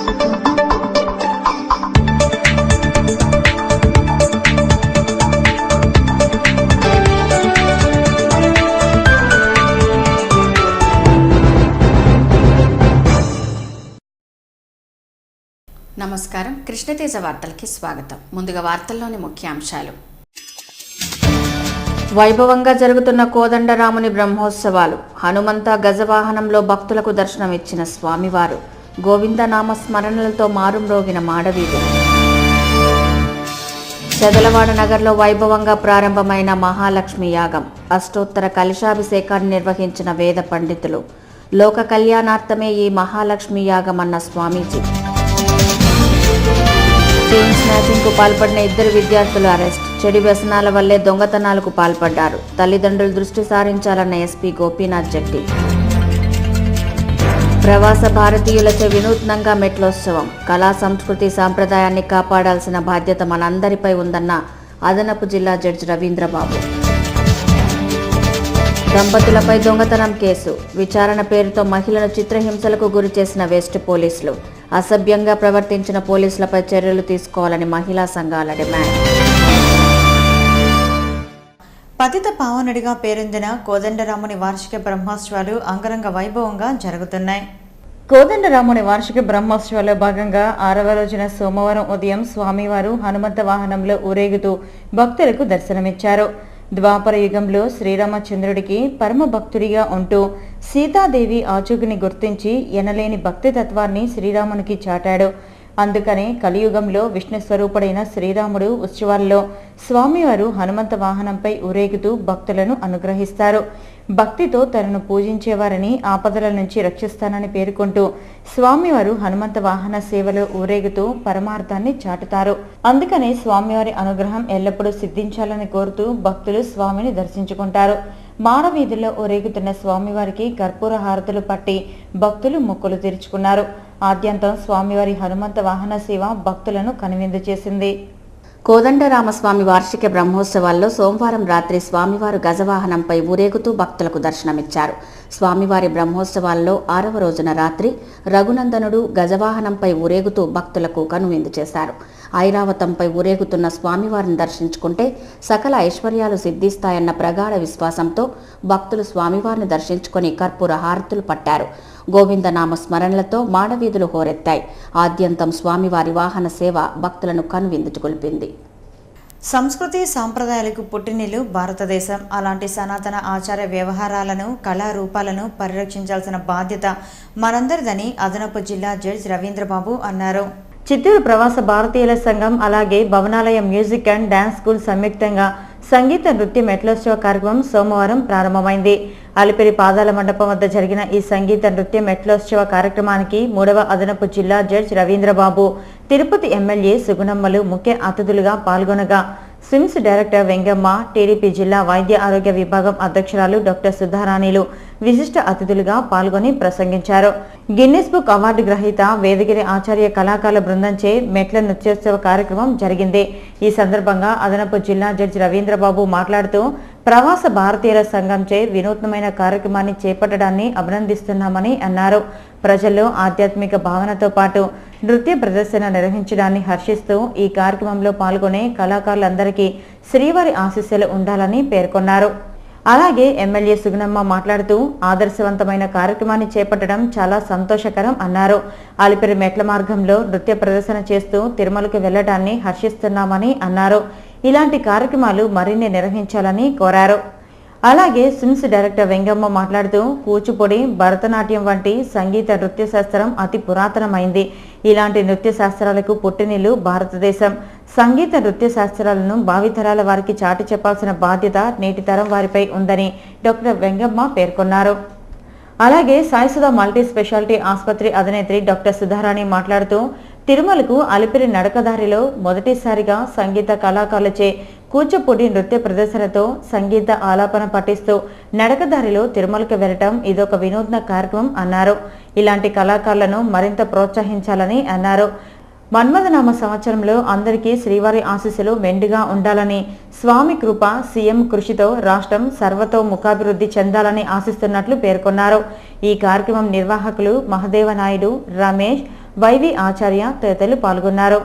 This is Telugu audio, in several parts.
నమస్కారం. కృష్ణతేజ వార్తలకి స్వాగతం. ముందుగా వార్తల్లోని ముఖ్యాంశాలు. వైభవంగా జరుగుతున్న కోదండరాముని బ్రహ్మోత్సవాలు. హనుమంత గజవాహనంలో భక్తులకు దర్శనమిచ్చిన స్వామివారు. గోవిందనామ స్మరణలతో మారుమ్రోగిన మాడవీధులు. చెదలవాడ నగర్లో వైభవంగా ప్రారంభమైన మహాలక్ష్మి యాగం. అష్టోత్తర కలశాభిషేకాన్ని నిర్వహించిన వేద పండితులు. లోక కళ్యాణార్థమే ఈ మహాలక్ష్మి యాగం అన్న స్వామీజీ. చైన్ స్నాచింగ్కు పాల్పడిన 2 విద్యార్థులు అరెస్ట్. చెడు వ్యసనాల వల్లే దొంగతనాలకు పాల్పడ్డారు. తల్లిదండ్రులు దృష్టి సారించాలన్న ఎస్పీ గోపీనాథ్ జెట్టి. ప్రవాస భారతీయులచే వినూత్నంగా మెట్లోత్సవం. కళా సంస్కృతి సాంప్రదాయాన్ని కాపాడాల్సిన బాధ్యత మనందరిపై ఉందన్న అదనపు జిల్లా జడ్జి రవీంద్రబాబు. దంపతులపై దొంగతనం కేసు. విచారణ పేరుతో మహిళను చిత్రహింసలకు గురి చేసిన వెస్ట్ పోలీసులు. అసభ్యంగా ప్రవర్తించిన పోలీసులపై చర్యలు తీసుకోవాలని మహిళా సంఘాల డిమాండ్. పతిత పావనుడిగా పేరొందిన కోదండరాముని వార్షిక బ్రహ్మోత్సవాలు అంగరంగ వైభవంగా జరుగుతున్నాయి. కోదండరాముని వార్షిక బ్రహ్మోత్సవాల్లో భాగంగా 6వ రోజున సోమవారం ఉదయం స్వామివారు హనుమంత వాహనంలో ఊరేగుతూ భక్తులకు దర్శనమిచ్చారు. ద్వాపర యుగంలో శ్రీరామచంద్రుడికి పరమ భక్తుడిగా ఉంటూ సీతాదేవి ఆచూకుని గుర్తించి ఎనలేని భక్తి తత్వాన్ని శ్రీరామునికి చాటాడు. అందుకనే కలియుగంలో విష్ణు స్వరూపుడైన శ్రీరాముడు ఉత్సవాల్లో స్వామివారు హనుమంత వాహనంపై ఊరేగుతూ భక్తులను అనుగ్రహిస్తారు. భక్తితో తనను పూజించేవారిని ఆపదల నుంచి రక్షిస్తానని పేర్కొంటూ స్వామివారు హనుమంత వాహన సేవలో ఊరేగుతూ పరమార్థాన్ని చాటుతారు. అందుకనే స్వామివారి అనుగ్రహం ఎల్లప్పుడూ సిద్ధించాలని కోరుతూ భక్తులు స్వామిని దర్శించుకుంటారు. మాడవీధుల్లో ఊరేగుతున్న స్వామివారికి కర్పూర హారతులు పట్టి భక్తులు మొక్కులు తీర్చుకున్నారు. ఆద్యంతం స్వామివారి హనుమంత వాహన సేవ భక్తులను కనువిందు చేసింది. కోదండరామస్వామి వార్షిక బ్రహ్మోత్సవాల్లో సోమవారం రాత్రి స్వామివారు గజవాహనంపై ఊరేగుతూ భక్తులకు దర్శనమిచ్చారు. స్వామివారి బ్రహ్మోత్సవాల్లో 6వ రోజున రాత్రి రఘునందనుడు గజవాహనంపై ఊరేగుతూ భక్తులకు కనువిందు చేశారు. ఐరావతంపై ఊరేగుతున్న స్వామివారిని దర్శించుకుంటే సకల ఐశ్వర్యాలు సిద్ధిస్తాయన్న ప్రగాఢ విశ్వాసంతో భక్తులు స్వామివారిని దర్శించుకుని కర్పూర హారతులు పట్టారు. గోవిందనామ స్మరణలతో మాడవీధులు హోరెత్తాయి. ఆద్యంతం స్వామివారి వాహన సేవ భక్తులను కనువిందు కొల్పింది. సంస్కృతి సాంప్రదాయాలకు పుట్టినిల్లు భారతదేశం. అలాంటి సనాతన ఆచార వ్యవహారాలను కళారూపాలను పరిరక్షించాల్సిన బాధ్యత మనందరిదని అదనపు జిల్లా జడ్జి రవీంద్రబాబు అన్నారు. చిత్తూరు ప్రవాస భారతీయుల సంఘం అలాగే భవనాలయ మ్యూజిక్ అండ్ డాన్స్ స్కూల్ సంయుక్తంగా సంగీత నృత్య మెట్లోత్సవ కార్యక్రమం సోమవారం ప్రారంభమైంది. అలిపిరి పాదాల మండపం వద్ద జరిగిన ఈ సంగీత నృత్య మెట్లోత్సవ కార్యక్రమానికి 3వ అదనపు జిల్లా జడ్జి రవీంద్రబాబు, తిరుపతి ఎమ్మెల్యే సుగుణమ్మలు ముఖ్య అతిథులుగా పాల్గొనగా స్విమ్స్ డైరెక్టర్ వెంగమ్మ, టీడీపీ జిల్లా వైద్య ఆరోగ్య విభాగం అధ్యక్షురాలు డాక్టర్ సుధారాణిలు విశిష్ట అతిథులుగా పాల్గొని ప్రసంగించారు. గిన్నిస్ బుక్ అవార్డు గ్రహీత వేదగిరి ఆచార్య కళాకారుల బృందంచే మెట్ల నృత్యోత్సవ కార్యక్రమం జరిగింది. ఈ సందర్భంగా అదనపు జిల్లా జడ్జి రవీంద్రబాబు మాట్లాడుతూ ప్రవాస భారతీయుల సంఘంచే వినూత్నమైన కార్యక్రమాన్ని చేపట్టడాన్ని అభినందిస్తున్నామని అన్నారు. ప్రజల్లో ఆధ్యాత్మిక భావనతో పాటు నృత్య ప్రదర్శన నిర్వహించడాన్ని హర్షిస్తూ ఈ కార్యక్రమంలో పాల్గొనే కళాకారులందరికీ శ్రీవారి ఆశీస్సులు ఉండాలని పేర్కొన్నారు. అలాగే ఎమ్మెల్యే సుగుణమ్మ మాట్లాడుతూ ఆదర్శవంతమైన కార్యక్రమాన్ని చేపట్టడం చాలా సంతోషకరం అన్నారు. అలిపిరి మెట్ల మార్గంలో నృత్య ప్రదర్శన చేస్తూ తిరుమలకు వెళ్లడాన్ని హర్షిస్తున్నామని అన్నారు. ఇలాంటి కార్యక్రమాలు మరిన్ని నిర్వహించాలని కోరారు. అలాగే స్విమ్స్ డైరెక్టర్ వెంగమ్మ మాట్లాడుతూ కూచిపూడి, భరతనాట్యం వంటి సంగీత నృత్య శాస్త్రం అతి పురాతనమైంది. ఇలాంటి నృత్య శాస్త్రాలకు పుట్టినిల్లు భారతదేశం. సంగీత నృత్య శాస్త్రాలను భావితరాల వారికి చాటి చెప్పాల్సిన బాధ్యత నేటి తరం వారిపై ఉందని డాక్టర్ వెంగమ్మ పేర్కొన్నారు. అలాగే సాయిసుధ మల్టీ స్పెషాలిటీ ఆసుపత్రి అధినేత్రి డాక్టర్ సుధారాణి మాట్లాడుతూ తిరుమలకు అలిపిరి నడకదారిలో మొదటిసారిగా సంగీత కళాకారులచే కూచిపూడి నృత్య ప్రదర్శనతో సంగీత ఆలాపన పఠిస్తూ నడకదారిలో తిరుమలకు వెళ్లటం ఇదొక వినూత్న కార్యక్రమం అన్నారు. ఇలాంటి కళాకారులను మరింత ప్రోత్సహించాలని అన్నారు. మన్మథనామ సంవత్సరంలో అందరికీ శ్రీవారి ఆశీస్సులు మెండుగా ఉండాలని, స్వామి కృప, సీఎం కృషితో రాష్ట్రం సర్వతో ముఖాభివృద్ధి చెందాలని ఆశిస్తున్నట్లు పేర్కొన్నారు. ఈ కార్యక్రమం నిర్వాహకులు మహదేవ నాయుడు, రమేష్, వైవి ఆచార్య తదితరులు పాల్గొన్నారు.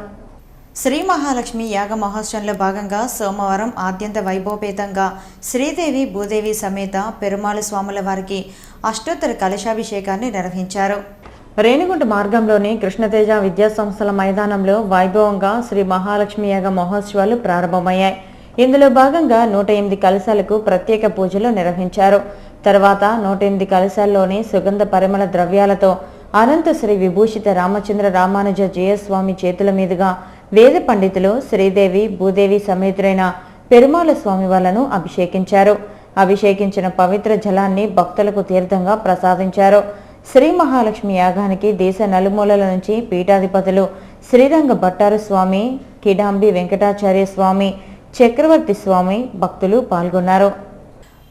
శ్రీ మహాలక్ష్మి యాగ మహోత్సవంలో భాగంగా సోమవారం ఆద్యంత వైభవపేతంగా శ్రీదేవి భూదేవి సమేత పెరుమాళ స్వాముల వారికి అష్టోత్తర కలశాభిషేకాన్ని నిర్వహించారు. రేణిగుంట మార్గంలోని కృష్ణతేజ విద్యా సంస్థల మైదానంలో వైభవంగా శ్రీ మహాలక్ష్మి యాగ మహోత్సవాలు ప్రారంభమయ్యాయి. ఇందులో భాగంగా 108 కలశాలకు ప్రత్యేక పూజలు నిర్వహించారు. తర్వాత 108 కలశాల్లోని సుగంధ పరిమళ ద్రవ్యాలతో అనంత శ్రీ విభూషిత రామచంద్ర రామానుజ జయస్వామి చేతుల మీదుగా వేద పండితులు శ్రీదేవి భూదేవి సమేతులైన పెరుమాళ స్వామి వాళ్లను అభిషేకించారు. అభిషేకించిన పవిత్ర జలాన్ని భక్తులకు తీర్థంగా ప్రసాదించారు. శ్రీ మహాలక్ష్మి యాగానికి దేశ నలుమూలల నుంచి పీఠాధిపతులు శ్రీరంగ భట్టారు స్వామి, కిడాంబి వెంకటాచార్య స్వామి, చక్రవర్తి స్వామి భక్తులు పాల్గొన్నారు.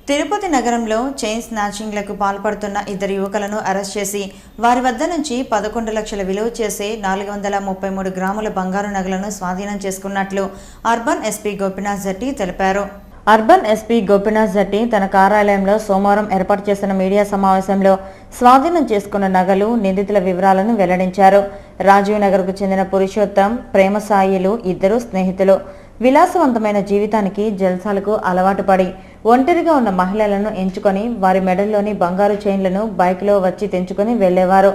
తిరుపతి నగరంలో చైన్ స్నాచింగ్లకు పాల్పడుతున్న 2 యువకులను అరెస్ట్ చేసి వారి వద్ద నుంచి 11 లక్షల విలువ చేసే 433 గ్రాముల బంగారు నగలను స్వాధీనం చేసుకున్నట్లు అర్బన్ ఎస్పీ గోపినాథ్ జట్టి తెలిపారు. అర్బన్ ఎస్పీ గోపినాథ్ జట్టి తన కార్యాలయంలో సోమవారం ఏర్పాటు చేసిన మీడియా సమావేశంలో స్వాధీనం చేసుకున్న నగలు, నిందితుల వివరాలను వెల్లడించారు. రాజీవ్ నగర్కు చెందిన పురుషోత్తం, ప్రేమసాయిలు 2 స్నేహితులు విలాసవంతమైన జీవితానికి జల్సాలకు అలవాటు పడి ఒంటరిగా ఉన్న మహిళలను ఎంచుకొని వారి మెడల్లోని బంగారు చైన్లను బైక్లో వచ్చి తెంచుకొని వెళ్లేవారు.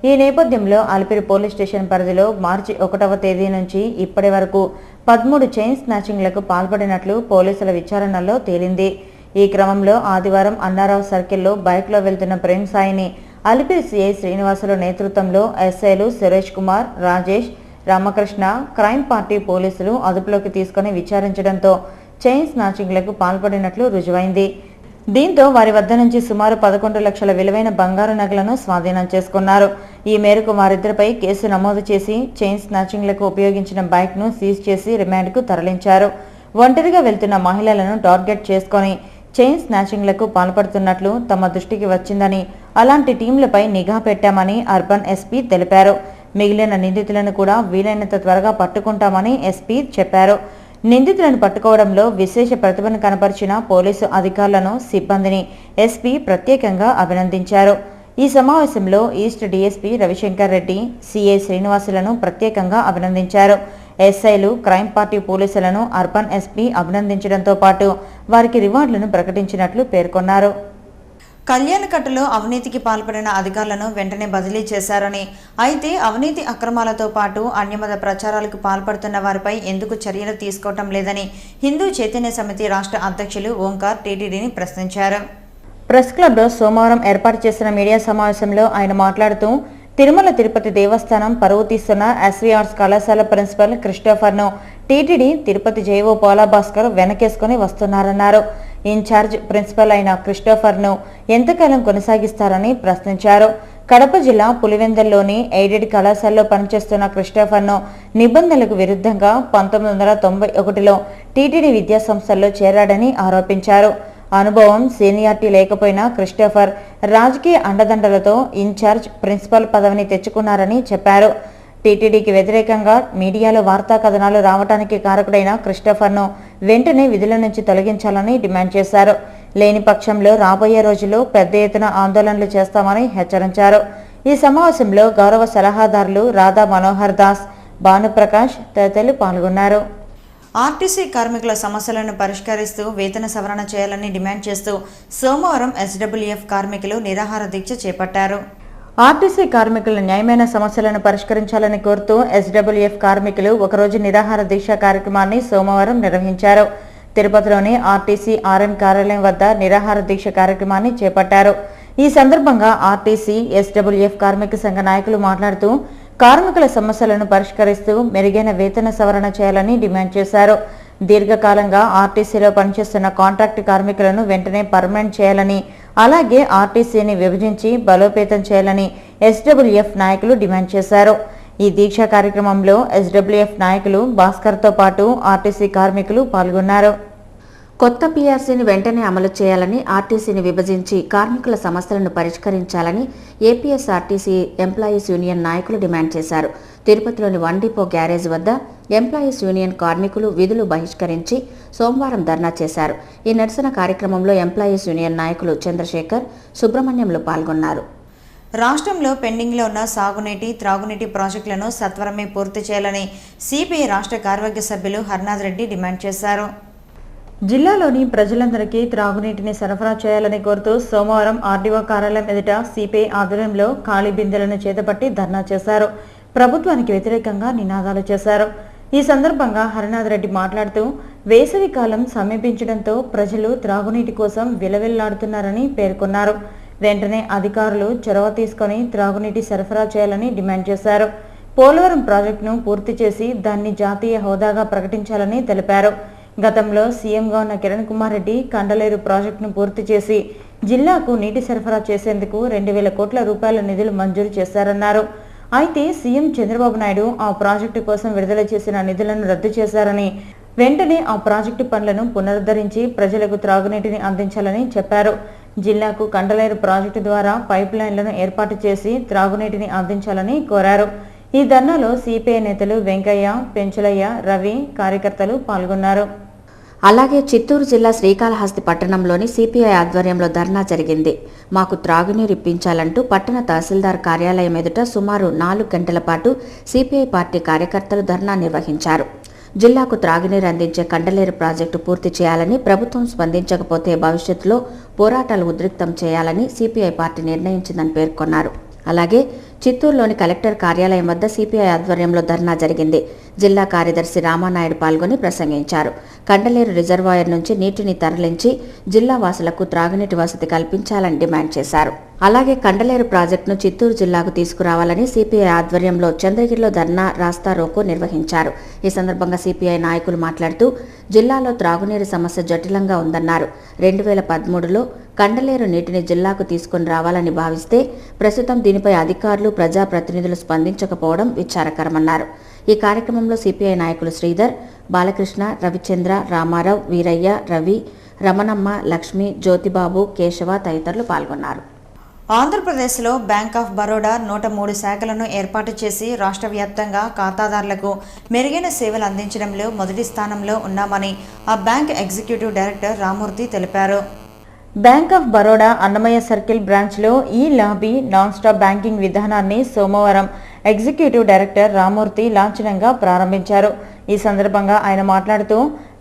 ఈ నేపథ్యంలో అలిపిరి పోలీస్ స్టేషన్ పరిధిలో మార్చి 1వ తేదీ నుంచి ఇప్పటి వరకు 13 చైన్ స్నాచింగ్లకు పాల్పడినట్లు పోలీసుల విచారణలో తేలింది. ఈ క్రమంలో ఆదివారం అన్నారావు సర్కిల్లో బైక్లో వెళ్తున్న ప్రేమ్ సాయిని అలిపిరి సిఐ శ్రీనివాసుల నేతృత్వంలో ఎస్ఐలు సురేష్ కుమార్, రాజేష్, రామకృష్ణ క్రైమ్ పార్టీ పోలీసులు అదుపులోకి తీసుకుని విచారించడంతో చైన్ స్నాచింగ్లకు పాల్పడినట్లు రుజువైంది. దీంతో వారి వద్ద నుంచి సుమారు 11 లక్షల విలువైన బంగారు నగలను స్వాధీనం చేసుకున్నారు. ఈ మేరకు వారిద్దరిపై కేసు నమోదు చేసి చైన్ స్నాచింగ్లకు ఉపయోగించిన బైక్ను సీజ్ చేసి రిమాండ్కు తరలించారు. ఒంటరిగా వెళ్తున్న మహిళలను టార్గెట్ చేసుకుని చైన్ స్నాచింగ్లకు పాల్పడుతున్నట్లు తమ దృష్టికి వచ్చిందని, అలాంటి టీంలపై నిఘా పెట్టామని అర్బన్ ఎస్పీ తెలిపారు. మిగిలిన నిందితులను కూడా వీలైనంత త్వరగా పట్టుకుంటామని ఎస్పీ చెప్పారు. నిందితులను పట్టుకోవడంలో విశేష ప్రతిభను కనపరిచిన పోలీసు అధికారులను, సిబ్బందిని ఎస్పీ ప్రత్యేకంగా అభినందించారు. ఈ సమావేశంలో east DSP Ravishankar Reddy, CI శ్రీనివాసులను ప్రత్యేకంగా అభినందించారు. ఎస్ఐలు, క్రైమ్ పార్టీ పోలీసులను అర్బన్ ఎస్పీ అభినందించడంతో పాటు వారికి రివార్డులను ప్రకటించినట్లు పేర్కొన్నారు. కళ్యాణకట్టులో అవినీతికి పాల్పడిన అధికారులను వెంటనే బదిలీ చేశారని, అయితే అవినీతి అక్రమాలతో పాటు అన్యమత ప్రచారాలకు పాల్పడుతున్న వారిపై ఎందుకు చర్యలు తీసుకోవటం లేదని హిందూ చైతన్య సమితి రాష్ట్ర అధ్యక్షులు ఓంకార్ టీటీడీని ప్రశ్నించారు. ప్రెస్ క్లబ్లో సోమవారం ఏర్పాటు చేసిన మీడియా సమావేశంలో ఆయన మాట్లాడుతూ, తిరుమల తిరుపతి దేవస్థానం పరువు తీస్తున్న ఎస్వీఆర్స్ కళాశాల principal క్రిస్టోఫర్ను TTD Tirupati JO Pola Bhaskar వెనకేసుకుని వస్తున్నారన్నారు. Incharge principal అయిన క్రిస్టోఫర్ను ఎంతకాలం కొనసాగిస్తారని ప్రశ్నించారు. కడప జిల్లా పులివెందల్లోని ఎయిడెడ్ కళాశాలలో పనిచేస్తున్న క్రిస్టోఫర్ను నిబంధనలకు విరుద్ధంగా 1991లో టీటీడీ విద్యాసంస్థల్లో చేరాడని ఆరోపించారు. అనుభవం, సీనియారిటీ లేకపోయినా క్రిస్టోఫర్ రాజకీయ అండదండలతో ఇన్ఛార్జ్ ప్రిన్సిపల్ పదవిని తెచ్చుకున్నారని చెప్పారు. టీటీడీకి వ్యతిరేకంగా మీడియాలో వార్తా కథనాలు రావడానికి కారకుడైన క్రిస్టోఫర్ను వెంటనే విధుల నుంచి తొలగించాలని డిమాండ్ చేశారు. లేని పక్షంలో రాబోయే రోజుల్లో పెద్ద ఎత్తున ఆందోళనలు చేస్తామని హెచ్చరించారు. ఈ సమావేశంలో గౌరవ సలహాదారులు రాధా మనోహర్ దాస్, భానుప్రకాష్ తదితరులు పాల్గొన్నారు. ఆర్టీసీ కార్మికుల సమస్యలను పరిష్కరిస్తూ వేతన సవరణ చేయాలని డిమాండ్ చేస్తూ సోమవారం ఎస్డబ్ల్యూఎఫ్ కార్మికులు నిరాహార దీక్ష చేపట్టారు. ఆర్టీసీ కార్మికుల న్యాయమైన సమస్యలను పరిష్కరించాలని కోరుతూ ఎస్డబ్ల్యూఎఫ్ కార్మికులు ఒకరోజు నిరాహార దీక్ష కార్యక్రమాన్ని సోమవారం నిర్వహించారు. తిరుపతిలోని ఆర్టీసీ ఆర్ఎం కార్యాలయం వద్ద నిరాహార దీక్ష కార్యక్రమాన్ని చేపట్టారు. ఈ సందర్భంగా ఆర్టీసీ ఎస్డబ్ల్యూఎఫ్ కార్మిక సంఘ నాయకులు మాట్లాడుతూ, కార్మికుల సమస్యలను పరిష్కరిస్తూ మెరుగైన వేతన సవరణ చేయాలని డిమాండ్ చేశారు. దీర్ఘకాలంగా ఆర్టీసీలో పనిచేస్తున్న కాంట్రాక్ట్ కార్మికులను వెంటనే పర్మనెంట్ చేయాలని, అలాగే ఆర్టీసీని విభజించి బలోపేతం చేయాలని ఎస్డబ్ల్యూఎఫ్ నాయకులు డిమాండ్ చేశారు. ఈ దీక్షా కార్యక్రమంలో ఎస్డబ్ల్యూఎఫ్ నాయకులు భాస్కర్తో పాటు ఆర్టీసీ కార్మికులు పాల్గొన్నారు. కొత్త పీఆర్సీని వెంటనే అమలు చేయాలని, ఆర్టీసీని విభజించి కార్మికుల సమస్యలను పరిష్కరించాలని ఏపీఎస్ఆర్టీసీ ఎంప్లాయీస్ యూనియన్ నాయకులు డిమాండ్ చేశారు. తిరుపతిలోని 1 డిపో గ్యారేజ్ వద్ద ఎంప్లాయీస్ యూనియన్ కార్మికులు విధులు బహిష్కరించి సోమవారం ధర్నా చేశారు. ఈ నిరసన కార్యక్రమంలో ఎంప్లాయీస్ యూనియన్ నాయకులు చంద్రశేఖర్, సుబ్రహ్మణ్యంలు పాల్గొన్నారు. రాష్ట్రంలో పెండింగ్లో ఉన్న సాగునీటి, త్రాగునీటి ప్రాజెక్టులను సత్వరమే పూర్తి చేయాలని సిపిఐ రాష్ట్ర కార్యవర్గ సభ్యులు హర్నాథ్ రెడ్డి డిమాండ్ చేశారు. జిల్లాలోని ప్రజలందరికీ త్రాగునీటిని సరఫరా చేయాలని కోరుతూ సోమవారం ఆర్డీఓ కార్యాలయం ఎదుట సిపిఐ ఆధ్వర్యంలో ఖాళీ బిందెలను చేతపట్టి ధర్నా చేశారు. ప్రభుత్వానికి వ్యతిరేకంగా నినాదాలు చేశారు. ఈ సందర్భంగా హరినాథ్ రెడ్డి మాట్లాడుతూ వేసవి కాలం సమీపించడంతో ప్రజలు త్రాగునీటి కోసం విలవిల్లాడుతున్నారని పేర్కొన్నారు. వెంటనే అధికారులు చొరవ తీసుకుని త్రాగునీటి సరఫరా చేయాలని డిమాండ్ చేశారు. పోలవరం ప్రాజెక్టును పూర్తి చేసి దాన్ని జాతీయ హోదాగా ప్రకటించాలని తెలిపారు. గతంలో సీఎంగా ఉన్న కిరణ్ కుమార్ రెడ్డి కండలేరు ప్రాజెక్టును పూర్తి చేసి జిల్లాకు నీటి సరఫరా చేసేందుకు 2,000 కోట్ల రూపాయల నిధులు మంజూరు చేశారన్నారు. అయితే సీఎం చంద్రబాబు నాయుడు ఆ ప్రాజెక్టు కోసం విడుదల చేసిన నిధులను రద్దు చేశారని, వెంటనే ఆ ప్రాజెక్టు పనులను పునరుద్ధరించి ప్రజలకు త్రాగునీటిని అందించాలని చెప్పారు. జిల్లాకు కండలేరు ప్రాజెక్టు ద్వారా పైప్ లైన్లను ఏర్పాటు చేసి త్రాగునీటిని అందించాలని కోరారు. ఈ ధర్నాలో సిపిఐ నేతలు వెంకయ్య, పెంచులయ్య, రవి, కార్యకర్తలు పాల్గొన్నారు. అలాగే చిత్తూరు జిల్లా శ్రీకాళహస్తి పట్టణంలోని సిపిఐ ఆధ్వర్యంలో ధర్నా జరిగింది. మాకు త్రాగునీరు ఇప్పించాలంటూ పట్టణ తహసీల్దార్ కార్యాలయం ఎదుట సుమారు 4 గంటల పాటు సిపిఐ పార్టీ కార్యకర్తలు ధర్నా నిర్వహించారు. జిల్లాకు త్రాగునీరు అందించే కండలేరు ప్రాజెక్టు పూర్తి చేయాలని, ప్రభుత్వం స్పందించకపోతే భవిష్యత్తులో పోరాటాలు ఉద్రిక్తం చేయాలని సిపిఐ పార్టీ నిర్ణయించిందని పేర్కొన్నారు. అలాగే చిత్తూరులోని కలెక్టర్ కార్యాలయం వద్ద సిపిఐ ఆధ్వర్యంలో ధర్నా జరిగింది. జిల్లా కార్యదర్శి రామానాయుడు పాల్గొని ప్రసంగించారు. కండలేరు రిజర్వాయర్ నుంచి నీటిని తరలించి జిల్లా వాసులకు త్రాగునీటి వసతి కల్పించాలని డిమాండ్ చేశారు. అలాగే కండలేరు ప్రాజెక్టును చిత్తూరు జిల్లాకు తీసుకురావాలని సిపిఐ ఆధ్వర్యంలో చంద్రగిరిలో ధర్నా, రాస్తా రోకో నిర్వహించారు. ఈ సందర్భంగా సిపిఐ నాయకులు మాట్లాడుతూ జిల్లాలో త్రాగునీరు సమస్య జటిలంగా ఉందన్నారు. 2013లో కండలేరు నీటిని జిల్లాకు తీసుకుని రావాలని భావిస్తే ప్రస్తుతం దీనిపై అధికారులు, ప్రజాప్రతినిధులు స్పందించకపోవడం విచారకరమన్నారు. ఈ కార్యక్రమంలో సిపిఐ నాయకులు శ్రీధర్, బాలకృష్ణ, రవిచంద్ర, రామారావు, వీరయ్య, రవి, రమణమ్మ, లక్ష్మి, జ్యోతిబాబు, కేశవ తదితరులు పాల్గొన్నారు. ఆంధ్రప్రదేశ్లో బ్యాంక్ ఆఫ్ బరోడా 103 శాఖలను ఏర్పాటు చేసి రాష్ట్ర వ్యాప్తంగా ఖాతాదారులకు మెరుగైన సేవలు అందించడంలో మొదటి స్థానంలో ఉన్నామని ఆ బ్యాంక్ ఎగ్జిక్యూటివ్ డైరెక్టర్ రామూర్తి తెలిపారు. Bank of Baroda Annamayya circle బ్రాంచ్లో ఈ లాబీ నాన్ స్టాప్ బ్యాంకింగ్ విధానాన్ని సోమవారం ఎగ్జిక్యూటివ్ డైరెక్టర్ రామూర్తి లాంఛనంగా ప్రారంభించారు. ఈ సందర్భంగా ఆయన మాట్లాడుతూ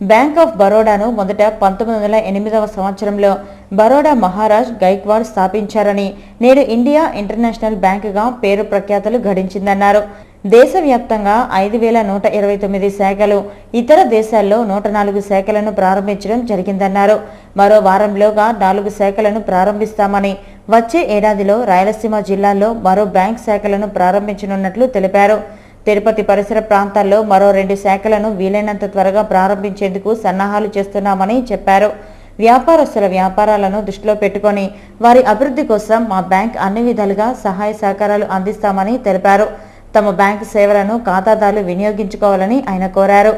బ్యాంక్ ఆఫ్ బరోడాను మొదట 1908వ సంవత్సరంలో బరోడా మహారాజ్ గైక్వాడ్ స్థాపించారని, నేడు ఇండియా ఇంటర్నేషనల్ బ్యాంకుగా పేరు ప్రఖ్యాతలు గడించిందన్నారు. దేశవ్యాప్తంగా 5,129 శాఖలు, ఇతర దేశాల్లో 104 శాఖలను ప్రారంభించడం జరిగిందన్నారు. మరో వారంలోగా 4 శాఖలను ప్రారంభిస్తామని, వచ్చే ఏడాదిలో రాయలసీమ జిల్లాల్లో మరో బ్యాంక్ శాఖలను ప్రారంభించనున్నట్లు తెలిపారు. తిరుపతి పరిసర ప్రాంతాల్లో మరో 2 శాఖలను వీలైనంత త్వరగా ప్రారంభించేందుకు సన్నాహాలు చేస్తున్నామని చెప్పారు. వ్యాపారస్తుల వ్యాపారాలను దృష్టిలో పెట్టుకొని వారి అభివృద్ధి కోసం మా బ్యాంక్ అన్ని విధాలుగా సహాయ సహకారాలు అందిస్తామని తెలిపారు. తమ బ్యాంకు సేవలను ఖాతాదారులు వినియోగించుకోవాలని ఆయన కోరారు.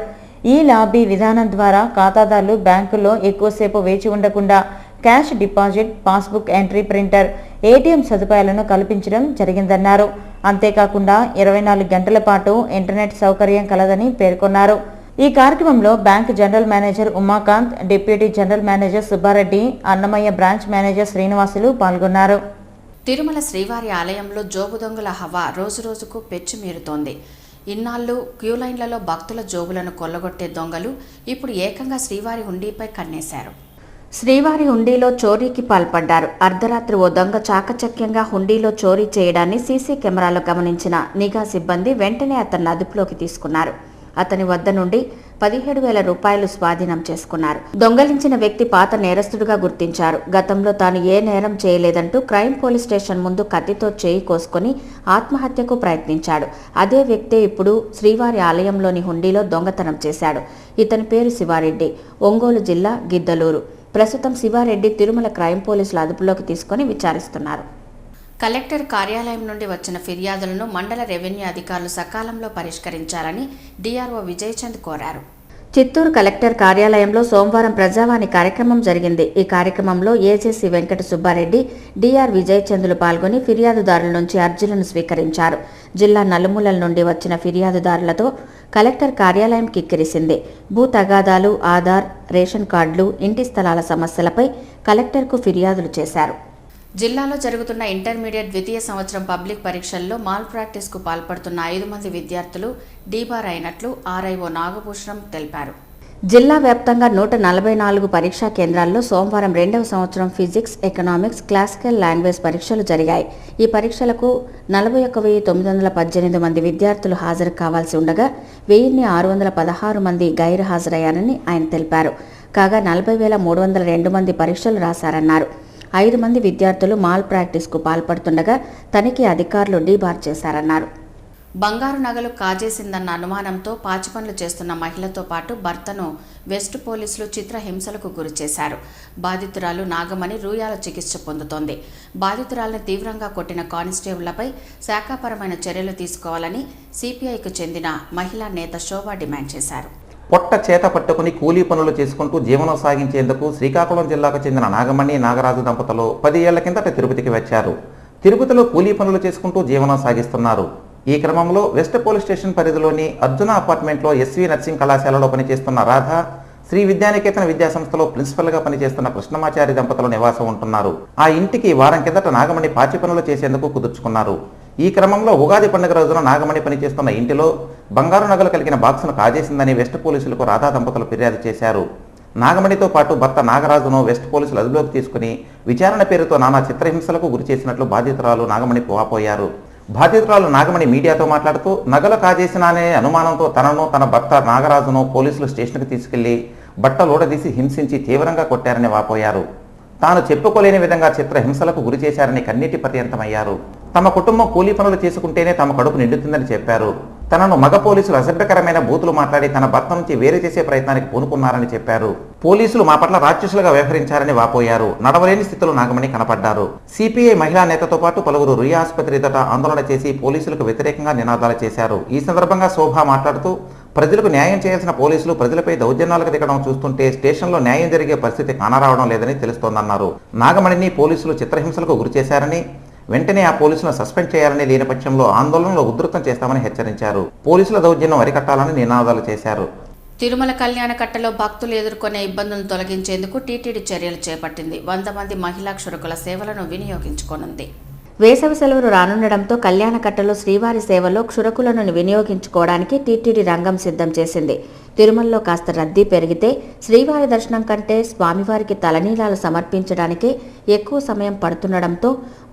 ఈ లాబీ విధానం ద్వారా ఖాతాదారులు బ్యాంకుల్లో ఎక్కువసేపు వేచి ఉండకుండా cash deposit, passbook entry, printer, ATM సదుపాయాలను కల్పించడం జరిగిందన్నారు. అంతేకాకుండా 24 గంటల పాటు ఇంటర్నెట్ సౌకర్యం కలదని పేర్కొన్నారు. ఈ కార్యక్రమంలో bank general manager Umakant, deputy general manager Subbareddy, Annamayya branch manager Srinivasulu పాల్గొన్నారు. తిరుమల శ్రీవారి ఆలయంలో జోబు దొంగల హవా రోజురోజుకు పెచ్చుమీరుతోంది. ఇన్నాళ్లు క్యూలైన్లలో భక్తుల జోబులను కొల్లగొట్టే దొంగలు ఇప్పుడు ఏకంగా శ్రీవారి హుండీపై కన్నేశారు. శ్రీవారి హుండీలో చోరీకి పాల్పడ్డారు. అర్ధరాత్రి ఓ దొంగ చాకచక్యంగా హుండీలో చోరీ చేయడాన్ని సీసీ కెమెరాలో గమనించిన నిఘా సిబ్బంది వెంటనే అతన్ని అదుపులోకి తీసుకున్నారు. అతని వద్ద నుండి 17,000 రూపాయలు స్వాధీనం చేసుకున్నారు. దొంగలించిన వ్యక్తి పాత నేరస్తుడిగా గుర్తించారు. గతంలో తాను ఏ నేరం చేయలేదంటూ క్రైమ్ పోలీస్ స్టేషన్ ముందు కత్తితో చేయి కోసుకొని ఆత్మహత్యకు ప్రయత్నించాడు. అదే వ్యక్తే ఇప్పుడు శ్రీవారి ఆలయంలోని హుండీలో దొంగతనం చేశాడు. ఇతని పేరు శివారెడ్డి, ఒంగోలు జిల్లా గిద్దలూరు. ప్రస్తుతం శివారెడ్డి తిరుమల క్రైమ్ పోలీసులు అదుపులోకి తీసుకుని విచారిస్తున్నారు. కలెక్టర్ కార్యాలయం నుండి వచ్చిన ఫిర్యాదులను మండల రెవెన్యూ అధికారులు సకాలంలో పరిష్కరించాలని డిఆర్ఓ విజయచంద్ కోరారు. చిత్తూరు కలెక్టర్ కార్యాలయంలో సోమవారం ప్రజావాణి కార్యక్రమం జరిగింది. ఈ కార్యక్రమంలో ఏజేసీ వెంకట సుబ్బారెడ్డి, డిఆర్ విజయచంద్లు పాల్గొని ఫిర్యాదుదారుల నుంచి అర్జీలను స్వీకరించారు. జిల్లా నలుమూలల నుండి వచ్చిన ఫిర్యాదుదారులతో కలెక్టర్ కార్యాలయం కిక్కిరిసింది. భూ తగాదాలు, ఆధార్, రేషన్ కార్డులు, ఇంటి స్థలాల సమస్యలపై కలెక్టర్కు ఫిర్యాదులు చేశారు. జిల్లాలో జరుగుతున్న ఇంటర్మీడియట్ ద్వితీయ సంవత్సరం పబ్లిక్ పరీక్షల్లో మాల్ ప్రాక్టీస్కు పాల్పడుతున్న 5 మంది విద్యార్థులు డీబార్ అయినట్లు ఆర్ఐఓ నాగభూషణం తెలిపారు. జిల్లా వ్యాప్తంగా 144 పరీక్షా కేంద్రాల్లో సోమవారం 2వ సంవత్సరం ఫిజిక్స్, ఎకనామిక్స్, క్లాసికల్ లాంగ్వేజ్ పరీక్షలు జరిగాయి. ఈ పరీక్షలకు 41,918 మంది విద్యార్థులు హాజరు కావాల్సి ఉండగా 1,616 మంది గైరు హాజరయ్యారని ఆయన తెలిపారు. కాగా 40,302 మంది పరీక్షలు రాశారన్నారు. 5 మంది విద్యార్థులు మాల్ ప్రాక్టీస్కు పాల్పడుతుండగా తనిఖీ అధికారులు డీబార్ చేశారన్నారు. బంగారు నగలు కాజేసిందన్న అనుమానంతో పాచి పనులు చేస్తున్న మహిళతో పాటు భర్తను వెస్ట్ పోలీసులు చిత్రహింసలకు గురిచేశారు. బాధితురాలు నాగమణి రూయాల చికిత్స పొందుతోంది. బాధితురాలను తీవ్రంగా కొట్టిన కానిస్టేబుళ్లపై శాఖాపరమైన చర్యలు తీసుకోవాలని సిపిఐకు చెందిన మహిళా నేత శోభా డిమాండ్ చేశారు. పొట్ట చేత పట్టుకుని కూలీ పనులు చేసుకుంటూ జీవనం సాగించేందుకు శ్రీకాకుళం జిల్లాకు చెందిన నాగమణి నాగరాజు దంపతులు 10 ఏళ్ల కిందట తిరుపతికి వచ్చారు. తిరుపతిలో కూలీ పనులు చేసుకుంటూ జీవనం సాగిస్తున్నారు. ఈ క్రమంలో వెస్ట్ పోలీస్ స్టేషన్ పరిధిలోని అర్జున అపార్ట్మెంట్లో ఎస్వి నర్సింగ్ కళాశాలలో పనిచేస్తున్న రాధ, శ్రీ విద్యానికేతన విద్యాసంస్థలో ప్రిన్సిపల్గా పనిచేస్తున్న కృష్ణమాచారి దంపతులు నివాసం ఉంటున్నారు. ఆ ఇంటికి వారం కిందట నాగమణి పాచి పనులు చేసేందుకు కుదుర్చుకున్నారు. ఈ క్రమంలో ఉగాది పండుగ రోజున నాగమణి పనిచేస్తున్న ఇంటిలో బంగారు నగలు కలిగిన బాక్సును కాజేసిందని వెస్ట్ పోలీసులకు రాధా దంపతులు ఫిర్యాదు చేశారు. నాగమణితో పాటు భర్త నాగరాజును వెస్ట్ పోలీసులు అదుపులోకి తీసుకుని విచారణ పేరుతో నానా చిత్రహింసలకు గురి చేసినట్లు బాధితురాలు నాగమణి వాపోయారు. బాధితురాలు నాగమణి మీడియాతో మాట్లాడుతూ నగలు కాజేసినానే అనుమానంతో తనను, తన భర్త నాగరాజును పోలీసులు స్టేషన్కి తీసుకెళ్లి బట్టలోడదీసి హింసించి తీవ్రంగా కొట్టారని వాపోయారు. తాను చెప్పుకోలేని విధంగా చిత్రహింసలకు గురి చేశారని కన్నీటి పర్యంతమయ్యారు. తమ కుటుంబం కూలీ పనులు చేసుకుంటేనే తమ కడుపు నిండుతుందని చెప్పారు. తనను మగ పోలీసులు అసభ్యకరమైన బూతులు మాట్లాడి తన భర్త నుంచి వేరు చేసే ప్రయత్నానికి పూనుకున్నారని చెప్పారు. పోలీసులు మా పట్ల రాక్షసులుగా వ్యవహరించారని వాపోయారు. నడవలేని స్థితిలో నాగమణి కనపడ్డారు. సిపిఐ మహిళా నేతతో పాటు పలువురు రుయా ఆసుపత్రి ఎదుట ఆందోళన చేసి పోలీసులకు వ్యతిరేకంగా నినాదాలు చేశారు. ఈ సందర్భంగా శోభ మాట్లాడుతూ ప్రజలకు న్యాయం చేయాల్సిన పోలీసులు ప్రజలపై దౌర్జన్యాలకు దిగడం చూస్తుంటే స్టేషన్లో న్యాయం జరిగే పరిస్థితి కానరావడం లేదని తెలుస్తోందన్నారు. నాగమణిని పోలీసులు చిత్రహింసలకు గురి చేశారని, వెంటనే ఆ పోలీసులను సస్పెండ్ చేయాలని, లేని పక్షంలో ఆందోళనలు ఉధృతం చేస్తామని హెచ్చరించారు. పోలీసుల దౌర్జన్యం అరికట్టాలని నినాదాలు చేశారు. తిరుమల కళ్యాణకట్టలో భక్తులు ఎదుర్కొనే ఇబ్బందులను తొలగించేందుకు టీటీడీ చర్యలు చేపట్టింది. 100 మంది మహిళా క్షురకుల సేవలను వినియోగించుకోనుంది. వేసవి సెలవులు రానుండడంతో కళ్యాణకట్టలో శ్రీవారి సేవలో క్షురకులను వినియోగించుకోవడానికి టీటీడీ రంగం సిద్ధం చేసింది. తిరుమలలో కాస్త రద్దీ పెరిగితే శ్రీవారి దర్శనం కంటే స్వామివారికి తలనీలాలు సమర్పించడానికే ఎక్కువ సమయం పడుతుండడంతో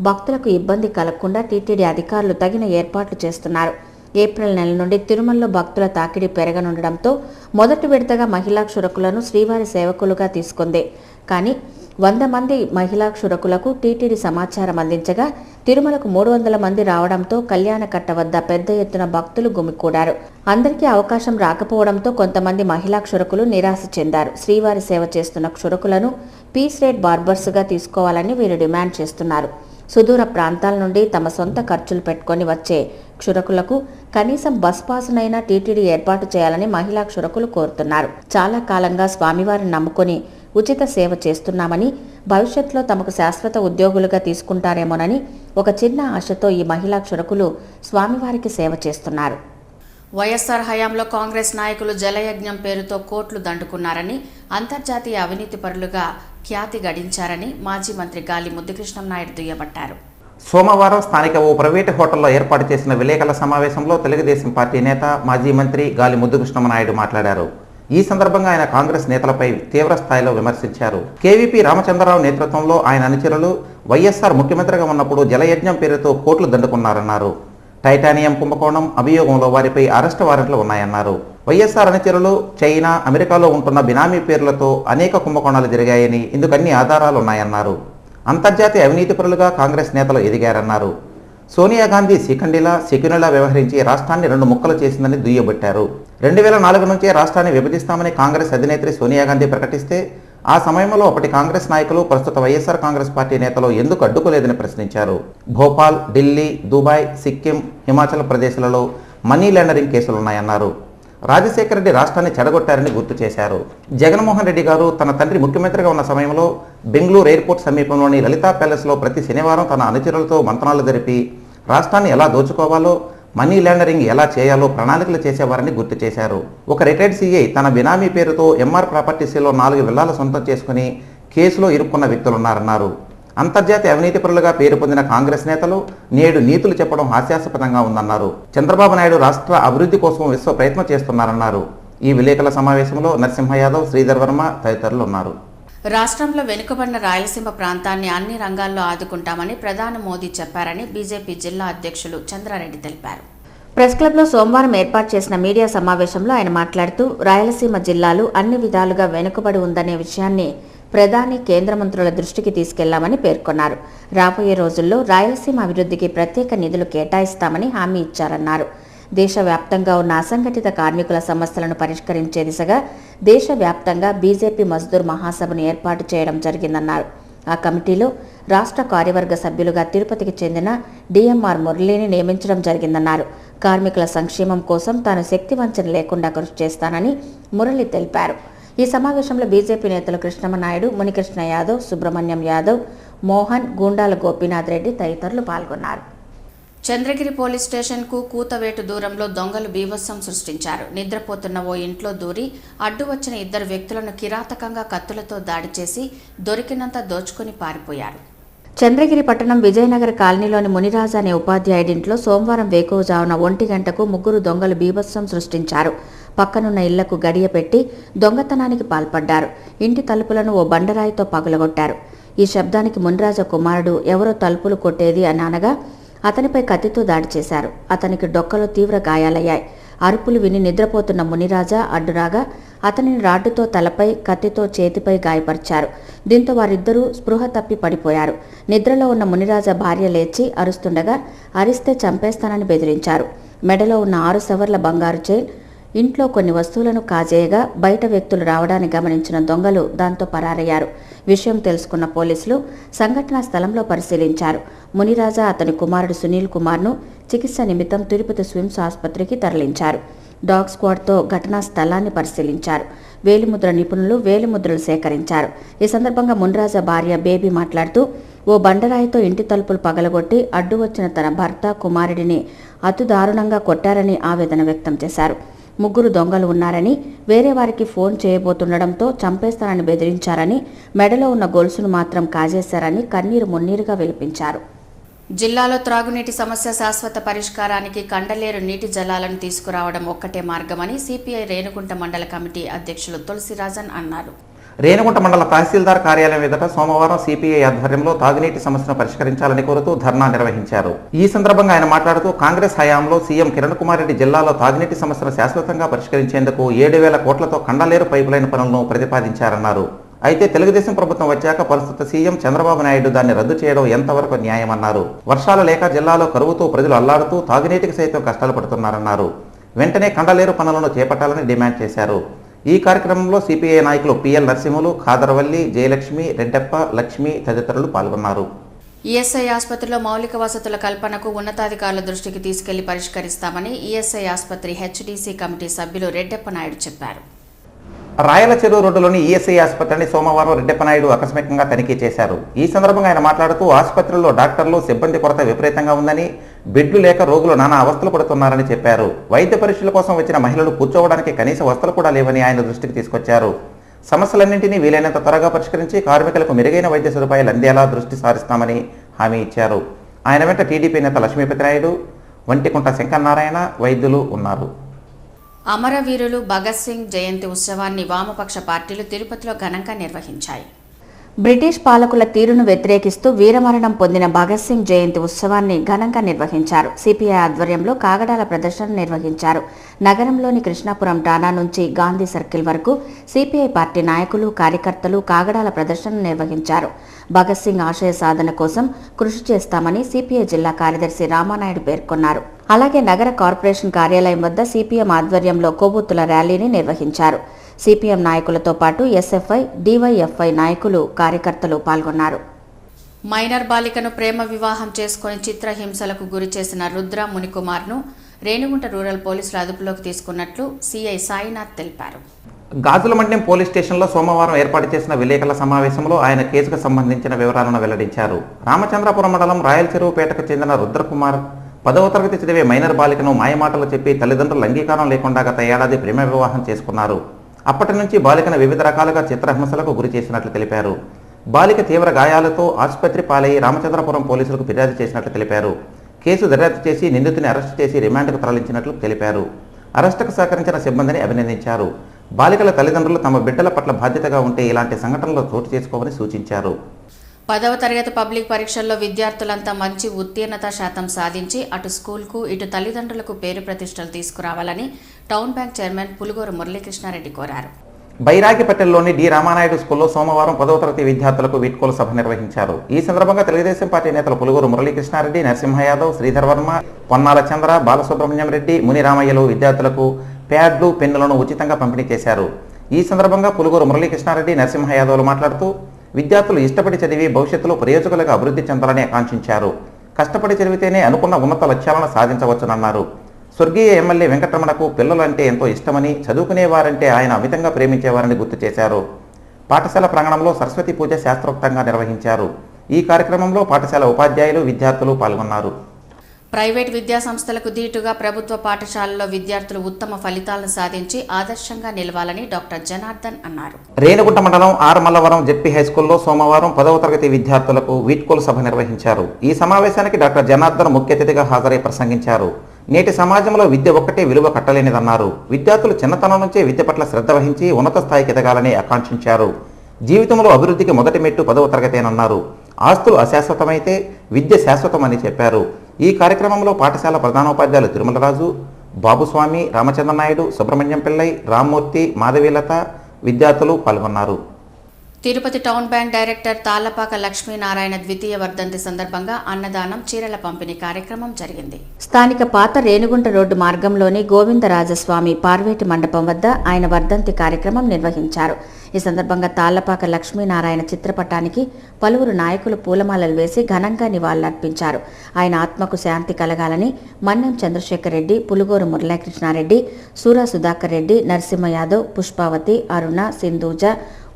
భక్తులకు ఇబ్బంది కలగకుండా టీటీడీ అధికారులు తగిన ఏర్పాట్లు చేస్తున్నారు. ఏప్రిల్ నెల నుండి తిరుమలలో భక్తుల తాకిడి పెరగనుండడంతో మొదటి విడతగా మహిళా క్షురకులను శ్రీవారి సేవకులుగా తీసుకుంది. కానీ 100 మంది మహిళా క్షురకులకు టీటీడీ సమాచారం అందించగా తిరుమలకు 300 మంది రావడంతో కళ్యాణకట్ట వద్ద పెద్ద ఎత్తున భక్తులు గుమికూడారు. అందరికీ అవకాశం రాకపోవడంతో కొంతమంది మహిళా క్షురకులు నిరాశ చెందారు. శ్రీవారి సేవ చేస్తున్న క్షురకులను పీస్ రేట్ బార్బర్స్గా తీసుకోవాలని వీరు డిమాండ్ చేస్తున్నారు. సుదూర ప్రాంతాల నుండి తమ సొంత ఖర్చులు పెట్టుకొని వచ్చే క్షురకులకు కనీసం బస్ పాసునైనా టీటీడీ ఏర్పాటు చేయాలని మహిళా క్షురకులు కోరుతున్నారు. చాలా కాలంగా స్వామివారిని నమ్ముకొని ఉచిత సేవ చేస్తున్నామని, భవిష్యత్తులో తమకు శాశ్వత ఉద్యోగులుగా తీసుకుంటారేమోనని ఒక చిన్న ఆశతో ఈ మహిళా క్షురకులు స్వామివారికి సేవ చేస్తున్నారు. వైఎస్ఆర్ హయాంలో కాంగ్రెస్ నాయకులు జలయజ్ఞం పేరుతో కోట్లు దండుకున్నారని, అంతర్జాతీయ అవినీతి పరులుగా ఖ్యాతి గడించారని మాజీ మంత్రి గాలి ముద్దుకృష్ణం నాయుడు దుయ్యబట్టారు. సోమవారం స్థానిక ఓ ప్రైవేటు హోటల్లో ఏర్పాటు చేసిన విలేకరుల సమావేశంలో తెలుగుదేశం పార్టీ నేత, మాజీ మంత్రి గాలి ముద్దుకృష్ణం నాయుడు మాట్లాడారు. ఈ సందర్భంగా ఆయన కాంగ్రెస్ నేతలపై తీవ్ర స్థాయిలో విమర్శించారు. కేవీపీ రామచంద్రరావు నేతృత్వంలో ఆయన అనుచరులు వైఎస్ఆర్ ముఖ్యమంత్రిగా ఉన్నప్పుడు జలయజ్ఞం పేరుతో కోట్లు దండుకున్నారన్నారు. టైటానియం కుంభకోణం అభియోగంలో వారిపై అరెస్టు వారెంట్లు ఉన్నాయన్నారు. వైఎస్ఆర్ అనుచరులు చైనా, అమెరికాలో ఉంటున్న బినామీ పేర్లతో అనేక కుంభకోణాలు జరిగాయని, ఇందుకు అన్ని ఆధారాలు ఉన్నాయన్నారు. అంతర్జాతీయ అవినీతిపరులుగా కాంగ్రెస్ నేతలు ఎదిగారన్నారు. సోనియా గాంధీ శకునిలా వ్యవహరించి రాష్ట్రాన్ని 2 ముక్కలు చేసిందని దుయ్యబట్టారు. 2004 నుంచే రాష్ట్రాన్ని విభజిస్తామని కాంగ్రెస్ అధినేత్రి సోనియా గాంధీ ప్రకటిస్తే ఆ సమయంలో అప్పటి కాంగ్రెస్ నాయకులు ప్రస్తుత వైఎస్ఆర్ కాంగ్రెస్ పార్టీ నేతలు ఎందుకు అడ్డుకోలేదని ప్రశ్నించారు. భోపాల్, ఢిల్లీ, దుబాయ్, సిక్కిం, హిమాచల్ ప్రదేశ్లలో మనీ లాండరింగ్ కేసులున్నాయన్నారు. రాజశేఖర రెడ్డి రాష్ట్రాన్ని చెడగొట్టారని గుర్తు చేశారు. జగన్మోహన్ రెడ్డి గారు తన తండ్రి ముఖ్యమంత్రిగా ఉన్న సమయంలో బెంగళూరు ఎయిర్పోర్ట్ సమీపంలోని లలితా ప్యాలెస్లో ప్రతి శనివారం తన అనుచరులతో మంత్రాలు జరిపి రాష్ట్రాన్ని ఎలా దోచుకోవాలో, మనీ లాండరింగ్ ఎలా చేయాలో ప్రణాళికలు చేసేవారని గుర్తు చేశారు. ఒక రిటైర్డ్ సీఐ తన బినామీ పేరుతో ఎంఆర్ ప్రాపర్టీస్లో 4 విల్లాలు సొంతం చేసుకుని కేసులో ఇరుక్కున్న వ్యక్తులున్నారన్నారు. అంతర్జాతీయ అవినీతి పరులుగా పేరు పొందిన కాంగ్రెస్ నేతలు నేడు నీతులు చెప్పడం హాస్యాస్పదంగా ఉందన్నారు. చంద్రబాబు నాయుడు రాష్ట్ర అభివృద్ధి కోసం విశ్వ ప్రయత్నం చేస్తున్నారన్నారు. ఈ విలేకరుల సమావేశంలో నరసింహ యాదవ్, శ్రీధర్ వర్మ తదితరులు ఉన్నారు. రాష్ట్రంలో వెనుకబడిన రాయలసీమ ప్రాంతాన్ని అన్ని రంగాల్లో ఆదుకుంటామని ప్రధాని మోదీ చెప్పారని బీజేపీ జిల్లా అధ్యక్షులు చంద్రారెడ్డి తెలిపారు. ప్రెస్ క్లబ్లో సోమవారం ఏర్పాటు చేసిన మీడియా సమావేశంలో ఆయన మాట్లాడుతూ రాయలసీమ జిల్లాలు అన్ని విధాలుగా వెనుకబడి ఉందనే విషయాన్ని ప్రధాని, కేంద్ర మంత్రుల దృష్టికి తీసుకెళ్లామని పేర్కొన్నారు. రాబోయే రోజుల్లో రాయలసీమ అభివృద్ధికి ప్రత్యేక నిధులు కేటాయిస్తామని హామీ ఇచ్చారన్నారు. దేశవ్యాప్తంగా ఉన్న అసంఘటిత కార్మికుల సమస్యలను పరిష్కరించే దిశగా దేశవ్యాప్తంగా బీజేపీ మజ్దూర్ మహాసభను ఏర్పాటు చేయడం జరిగిందన్నారు. ఆ కమిటీలో రాష్ట్ర కార్యవర్గ సభ్యులుగా తిరుపతికి చెందిన డిఎంఆర్ మురళిని నియమించడం జరిగిందన్నారు. కార్మికుల సంక్షేమం కోసం తాను శక్తివంచన లేకుండా కృషి చేస్తానని మురళి తెలిపారు. ఈ సమావేశంలో బీజేపీ నేతలు కృష్ణమనాయుడు, మునికృష్ణ యాదవ్, సుబ్రహ్మణ్యం యాదవ్, మోహన్, గూండాల గోపీనాథ్ రెడ్డి తదితరులు పాల్గొన్నారు. చంద్రగిరి పోలీస్ స్టేషన్కు కూతవేటు దూరంలో దొంగలు బీభత్సం సృష్టించారు. నిద్రపోతున్న ఓ ఇంట్లో దూరి అడ్డు వచ్చిన ఇద్దరు వ్యక్తులను కిరాతకంగా కత్తులతో దాడి చేసి దొరికినంత దోచుకుని పారిపోయారు. చంద్రగిరి పట్టణం విజయనగర్ కాలనీలోని మునిరాజు అనే ఉపాధ్యాయుడింట్లో సోమవారం వేకువజామున 1 గంటకు ముగ్గురు దొంగలు బీభత్సం సృష్టించారు. పక్కనున్న ఇళ్లకు గడియ పెట్టి దొంగతనానికి పాల్పడ్డారు. ఇంటి తలుపులను ఓ బండరాయితో పగులగొట్టారు. ఈ శబ్దానికి మునిరాజు కుమారుడు ఎవరో తలుపులు కొట్టేది అని అనగా అతనిపై కత్తితో దాడి చేశారు. అతనికి డొక్కలో తీవ్ర గాయాలయ్యాయి. అరుపులు విని నిద్రపోతున్న మునిరాజా అడ్డురాగా అతనిని రాడ్డుతో తలపై, కత్తితో చేతిపై గాయపరిచారు. దీంతో వారిద్దరూ స్పృహ తప్పి పడిపోయారు. నిద్రలో ఉన్న మునిరాజా భార్య లేచి అరుస్తుండగా అరిస్తే చంపేస్తానని బెదిరించారు. మెడలో ఉన్న 6 సవర్ల బంగారు చైన్, ఇంట్లో కొన్ని వస్తువులను కాజేయగా బయట వ్యక్తులు రావడాన్ని గమనించిన దొంగలు దాంతో పరారయ్యారు. విషయం తెలుసుకున్న పోలీసులు సంఘటనా స్థలంలో పరిశీలించారు. మునిరాజా, అతని కుమారుడు సునీల్ కుమార్ను చికిత్స నిమిత్తం తిరుపతి స్విమ్స్ ఆసుపత్రికి తరలించారు. డాగ్ స్క్వాడ్తో ఘటనా స్థలాన్ని పరిశీలించారు. వేలిముద్ర నిపుణులు వేలిముద్రలు సేకరించారు. ఈ సందర్భంగా మునిరాజా భార్య బేబీ మాట్లాడుతూ ఓ బండరాయితో ఇంటి తలుపులు పగలగొట్టి అడ్డు వచ్చిన తన భర్త, కుమారుడిని అతి దారుణంగా కొట్టారని ఆవేదన వ్యక్తం చేశారు. ముగ్గురు దొంగలు ఉన్నారని, వేరే వారికి ఫోన్ చేయబోతుండడంతో చంపేస్తానని బెదిరించారని, మెడలో ఉన్న గొలుసును మాత్రం కాజేశారని కన్నీరు మున్నీరుగా విలిపించారు. జిల్లాలో త్రాగునీటి సమస్య శాశ్వత పరిష్కారానికి కండలేరు నీటి జలాలను తీసుకురావడం ఒక్కటే మార్గమని సిపిఐ రేణుగుంట మండల కమిటీ అధ్యక్షులు తులసిరాజన్ అన్నారు. రేణుగుంట మండల తహసీల్దార్ కార్యాలయం ఎదుట సోమవారం సిపిఐ ఆధ్వర్యంలో తాగునీటి సమస్యను పరిష్కరించాలని కోరుతూ ధర్నా నిర్వహించారు. ఈ సందర్భంగా ఆయన మాట్లాడుతూ కాంగ్రెస్ హయాంలో సీఎం కిరణ్ కుమార్ రెడ్డి జిల్లాలో తాగునీటి సమస్యను శాశ్వతంగా పరిష్కరించేందుకు 7,000 కోట్లతో కండలేరు పైపులైన పనులను ప్రతిపాదించారన్నారు. అయితే తెలుగుదేశం ప్రభుత్వం వచ్చాక ప్రస్తుత సీఎం చంద్రబాబు నాయుడు దాన్ని రద్దు చేయడం ఎంతవరకు న్యాయమన్నారు. వర్షాలు లేక జిల్లాలో కరువుతో ప్రజలు అల్లాడుతూ తాగునీటికి సైతం కష్టాలు పడుతున్నారన్నారు. వెంటనే కండలేరు పనులను చేపట్టాలని డిమాండ్ చేశారు. ఈ కార్యక్రమంలో సిపిఐ నాయకులు పిఎల్ నరసింహులు, ఖాదర్వల్లి, జయలక్ష్మి, రెడ్డప్ప, లక్ష్మి తదితరులు పాల్గొన్నారు. ఈఎస్ఐ ఆసుపత్రిలో మౌలిక వసతుల కల్పనకు ఉన్నతాధికారుల దృష్టికి తీసుకెళ్లి పరిష్కరిస్తామని ఈఎస్ఐ ఆసుపత్రి హెచ్డిసి కమిటీ సభ్యులు రెడ్డప్ప నాయుడు చెప్పారు. రాయల చెరువు రోడ్డులోని ఈఎస్ఐ ఆసుపత్రిని సోమవారం రెడ్డప్ప నాయుడు ఆకస్మికంగా తనిఖీ చేశారు. ఈ సందర్భంగా ఆయన మాట్లాడుతూ ఆసుపత్రిలో డాక్టర్లు, సిబ్బంది కొరత విపరీతంగా ఉందని, బెడ్లు లేక రోగులు నానా అవస్థలు పడుతున్నారని చెప్పారు. వైద్య పరీక్షల కోసం వచ్చిన మహిళలు కూర్చోవడానికి కనీస వసతులు కూడా లేవని ఆయన దృష్టికి తీసుకొచ్చారు. సమస్యలన్నింటినీ వీలైనంత త్వరగా పరిష్కరించి కార్మికులకు మెరుగైన వైద్య సదుపాయాలు అందేలా దృష్టి సారిస్తామని హామీ ఇచ్చారు. ఆయన వెంట టీడీపీ నేత లక్ష్మీపతి నాయుడు, వంటికుంట శంకరనారాయణ, వైద్యులు ఉన్నారు. అమరవీరులు భగత్ సింగ్ జయంతి ఉత్సవాన్ని వామపక్ష పార్టీలు తిరుపతిలో ఘనంగా నిర్వహించాయి. బ్రిటిష్ పాలకుల తీరును వ్యతిరేకిస్తూ వీరమరణం పొందిన భగత్ సింగ్ జయంతి ఉత్సవాన్ని ఘనంగా నిర్వహించారు. సిపిఐ ఆధ్వర్యంలో కాగడాల ప్రదర్శన నిర్వహించారు. నగరంలోని కృష్ణాపురం ఠాణా నుంచి గాంధీ సర్కిల్ వరకు సిపిఐ పార్టీ నాయకులు, కార్యకర్తలు కాగడాల ప్రదర్శన నిర్వహించారు. భగత్ సింగ్ ఆశయ సాధన కోసం కృషి చేస్తామని సిపిఐ జిల్లా కార్యదర్శి రామానాయుడు పేర్కొన్నారు. అలాగే నగర కార్పొరేషన్ కార్యాలయం వద్ద సిపిఎం ఆధ్వర్యంలో కొవ్వొత్తుల ర్యాలీని నిర్వహించారు. సిపిఎం నాయకులతో పాటు ఎస్ఎఫ్ఐ, డివైఎఫ్ఐ నాయకులు, కార్యకర్తలు పాల్గొన్నారు. మైనర్ బాలికను ప్రేమ వివాహం చేసుకుని చిత్రహింసలకు గురి చేసిన రుద్ర మునికుమార్ను రేణిగుంట రూరల్ పోలీసులు అదుపులోకి తీసుకున్నట్లు సిఐ సాయినాథ్ తెలిపారు. గాజులమండ్యం పోలీస్ స్టేషన్లో సోమవారం ఏర్పాటు చేసిన విలేకరుల సమావేశంలో ఆయన కేసుకు సంబంధించిన వివరాలను వెల్లడించారు. రామచంద్రపురం మండలం రాయల చెరువుపేటకు చెందిన రుద్రకుమార్ 10వ తరగతి చదివే మైనర్ బాలికను మాయమాటలు చెప్పి తల్లిదండ్రుల అంగీకారం లేకుండా గత ఏడాది ప్రేమ వివాహం చేసుకున్నారు. అప్పటి నుంచి బాలికను వివిధ రకాలుగా చిత్రహింసలకు గురి చేసినట్లు తెలిపారు. బాలిక తీవ్ర గాయాలతో ఆసుపత్రి పాలై రామచంద్రపురం పోలీసులకు ఫిర్యాదు చేసినట్లు తెలిపారు. కేసు దర్యాప్తు చేసి నిందితుని అరెస్టు చేసి రిమాండ్కు తరలించినట్లు తెలిపారు. అరెస్టుకు సహకరించిన సిబ్బందిని అభినందించారు. బాలికల తల్లిదండ్రులు తమ బిడ్డల పట్ల బాధ్యతగా ఉంటే ఇలాంటి సంఘటనలు చోటు చేసుకోమని సూచించారు. 10వ తరగతి పబ్లిక్ పరీక్షల్లో విద్యార్థులంతా మంచి ఉత్తీర్ణత శాతం సాధించి అటు స్కూల్కు ఇటు తల్లిదండ్రులకు పేరు ప్రతిష్టలు తీసుకురావాలని town bank chairman Pulugoru Murali Krishna Reddy కోరారు. బైరాగిపట్టెల్లోని డి రామానాయుడు స్కూల్లో సోమవారం 10వ తరగతి విద్యార్థులకు వీడ్కోలు సభ నిర్వహించారు. ఈ సందర్భంగా తెలుగుదేశం పార్టీ నేతలు పులుగోరు మురళీకృష్ణారెడ్డి, నరసింహ యాదవ్, శ్రీధర్ వర్మ, పొన్నాల చంద్ర, బాలసుబ్రహ్మణ్యం రెడ్డి, మునిరామయ్యలు విద్యార్థులకు ప్యాడ్లు, పెన్నులను ఉచితంగా పంపిణీ చేశారు. ఈ సందర్భంగా పులుగోరు మురళీకృష్ణారెడ్డి, నరసింహ యాదవ్లు మాట్లాడుతూ విద్యార్థులు ఇష్టపడి చదివి భవిష్యత్తులో ప్రయోజకులుగా అభివృద్ధి చెందాలని ఆకాంక్షించారు. కష్టపడి చదివితేనే అనుకున్న ఉన్నత లక్ష్యాలను సాధించవచ్చునన్నారు. స్వర్గీయ ఎమ్మెల్యే వెంకటరమణకు పిల్లలంటే ఎంతో ఇష్టమని, చదువుకునేవారంటే ఆయన అమితంగా ప్రేమించేవారని గుర్తు చేశారు. పాఠశాల ప్రాంగణంలో సరస్వతి పూజ శాస్త్రోక్తంగా నిర్వహించారు. ఈ కార్యక్రమంలో పాఠశాల ఉపాధ్యాయులు, విద్యార్థులు పాల్గొన్నారు. ప్రైవేట్ విద్యా సంస్థలకు దీటుగా ప్రభుత్వ పాఠశాలల్లో విద్యార్థులు ఉత్తమ ఫలితాలను సాధించి ఆదర్శంగా నిలవాలని డాక్టర్ జనార్దన్ అన్నారు. రేణిగుంట మండలం ఆర్మల్లవరం జెడ్పీ హైస్కూల్లో సోమవారం 10వ తరగతి విద్యార్థులకు వీడ్కోలు సభ నిర్వహించారు. ఈ సమావేశానికి డాక్టర్ జనార్దన్ ముఖ్య అతిథిగా హాజరై ప్రసంగించారు. నేటి సమాజంలో విద్య ఒక్కటే విలువ కట్టలేనిదన్నారు. విద్యార్థులు చిన్నతనం నుంచే విద్య పట్ల శ్రద్ధ వహించి ఉన్నత స్థాయికి ఎదగాలని ఆకాంక్షించారు. జీవితంలో అభివృద్ధికి మొదటి మెట్టు 10వ తరగతేనన్నారు. ఆస్తులు అశాశ్వతమైతే విద్య శాశ్వతమని చెప్పారు. ఈ కార్యక్రమంలో పాఠశాల ప్రధానోపాధ్యాయులు తిరుమలరాజు, బాబుస్వామి, రామచంద్రనాయుడు, సుబ్రహ్మణ్యం పిల్లై, రామ్మూర్తి, మాధవీలత విద్యార్థులు పాల్గొన్నారు. Tirupati town bank director Tallapaka Lakshminarayana ద్వితీయ వర్ధంతి సందర్భంగా అన్నదానం, చీరల పంపిణీ కార్యక్రమం జరిగింది. స్థానిక పాత రేణిగుంట రోడ్డు మార్గంలోని గోవిందరాజస్వామి పార్వేటి మండపం వద్ద ఆయన వర్ధంతి కార్యక్రమం నిర్వహించారు. ఈ సందర్భంగా తాళ్లపాక లక్ష్మీనారాయణ చిత్రపటానికి పలువురు నాయకులు పూలమాలలు వేసి ఘనంగా నివాళులర్పించారు. ఆయన ఆత్మకు శాంతి కలగాలని మన్నెం చంద్రశేఖర్ రెడ్డి, పులుగోరు మురళీకృష్ణారెడ్డి, సూరా సుధాకర్ రెడ్డి, నరసింహ యాదవ్, పుష్పావతి, అరుణ, సింధూజ,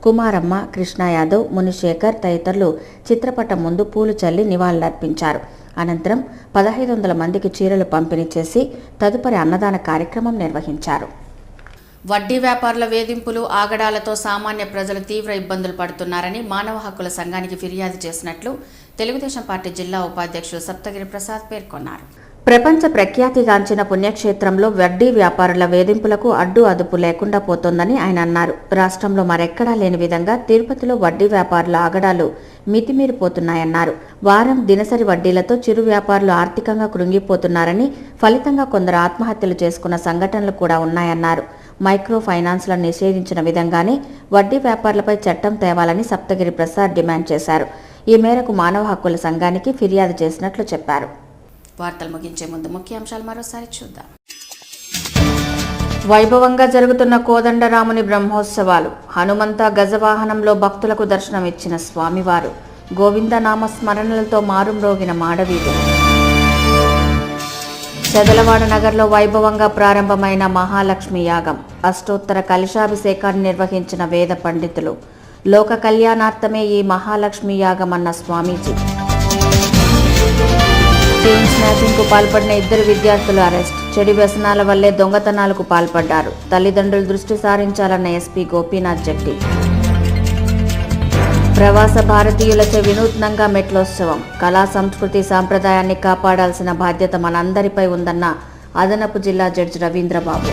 కుమారమ్మ, కృష్ణ యాదవ్, మునిశేఖర్ తదితరులు చిత్రపటం ముందు పూలు చల్లి నివాళులర్పించారు. అనంతరం 1500 మందికి చీరలు పంపిణీ చేసి తదుపరి అన్నదాన కార్యక్రమం నిర్వహించారు. వడ్డీ వ్యాపారుల వేధింపులు, ఆగడాలతో సామాన్య ప్రజలు తీవ్ర ఇబ్బందులు పడుతున్నారని మానవ హక్కుల సంఘానికి ఫిర్యాదు చేసినట్లు తెలుగుదేశం పార్టీ జిల్లా ఉపాధ్యక్షుడు సప్తగిరి ప్రసాద్ పేర్కొన్నారు. ప్రపంచ ప్రఖ్యాతిగాంచిన పుణ్యక్షేత్రంలో వడ్డీ వ్యాపారుల వేధింపులకు అడ్డు అదుపు లేకుండా పోతోందని ఆయన అన్నారు. రాష్ట్రంలో మరెక్కడా లేని విధంగా తిరుపతిలో వడ్డీ వ్యాపారుల ఆగడాలు మితిమీరిపోతున్నాయన్నారు. వారం దినసరి వడ్డీలతో చిరు వ్యాపారులు ఆర్థికంగా కృంగిపోతున్నారని, ఫలితంగా కొందరు ఆత్మహత్యలు చేసుకున్న సంఘటనలు కూడా ఉన్నాయన్నారు. మైక్రో ఫైనాన్స్లను నిషేధించిన విధంగానే వడ్డీ వ్యాపారులపై చట్టం తేవాలని సప్తగిరి ప్రసాద్ డిమాండ్ చేశారు. ఈ మేరకు మానవ హక్కుల సంఘానికి ఫిర్యాదు చేసినట్లు చెప్పారు. వార్తలు ముగించే ముందు ముఖ్యాంశాలు మరోసారి చూద్దాం. వైభవంగా జరుగుతున్న కోదండరాముని బ్రహ్మోత్సవాలు. హనుమంత గజవాహనంలో భక్తులకు దర్శనమిచ్చిన స్వామివారు. గోవిందనామ స్మరణలతో మారుమ్రోగిన మాడవీధులు. చదలవాడ నగర్లో వైభవంగా ప్రారంభమైన మహాలక్ష్మి యాగం. అష్టోత్తర కలశాభిషేకాన్ని నిర్వహించిన వేద పండితులు. లోక కళ్యాణార్థమే ఈ మహాలక్ష్మి యాగం అన్న స్వామీజీ. చైన్ స్నాచింగ్కు పాల్పడిన 2 విద్యార్థులు అరెస్ట్. చెడు వ్యసనాల వల్లే దొంగతనాలకు పాల్పడ్డారు. తల్లిదండ్రులు దృష్టి సారించాలన్న ఎస్పీ గోపీనాథ్ జెట్టి. ప్రవాస భారతీయులచే వినూత్నంగా మెట్లోత్సవం. కళా సంస్కృతి సాంప్రదాయాన్ని కాపాడాల్సిన బాధ్యత మనందరిపై ఉందన్న అదనపు జిల్లా జడ్జి రవీంద్రబాబు.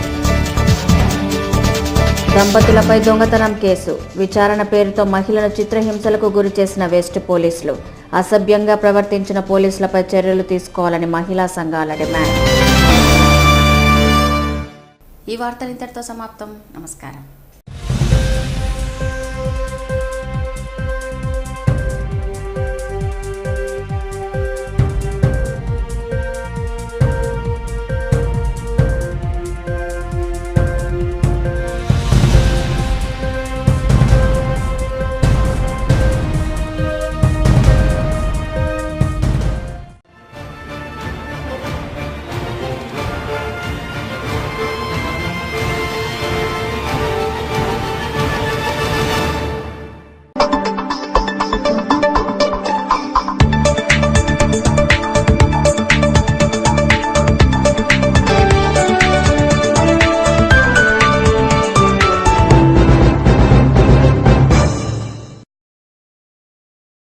దంపతులపై దొంగతనం కేసు. విచారణ పేరుతో మహిళను చిత్రహింసలకు గురి చేసిన వెస్ట్ పోలీసులు. అసభ్యంగా ప్రవర్తించిన పోలీసులపై చర్యలు తీసుకోవాలని మహిళా సంఘాల డిమాండ్. ఈ వార్తలు ఇంతటితో సమాప్తం. నమస్కారం.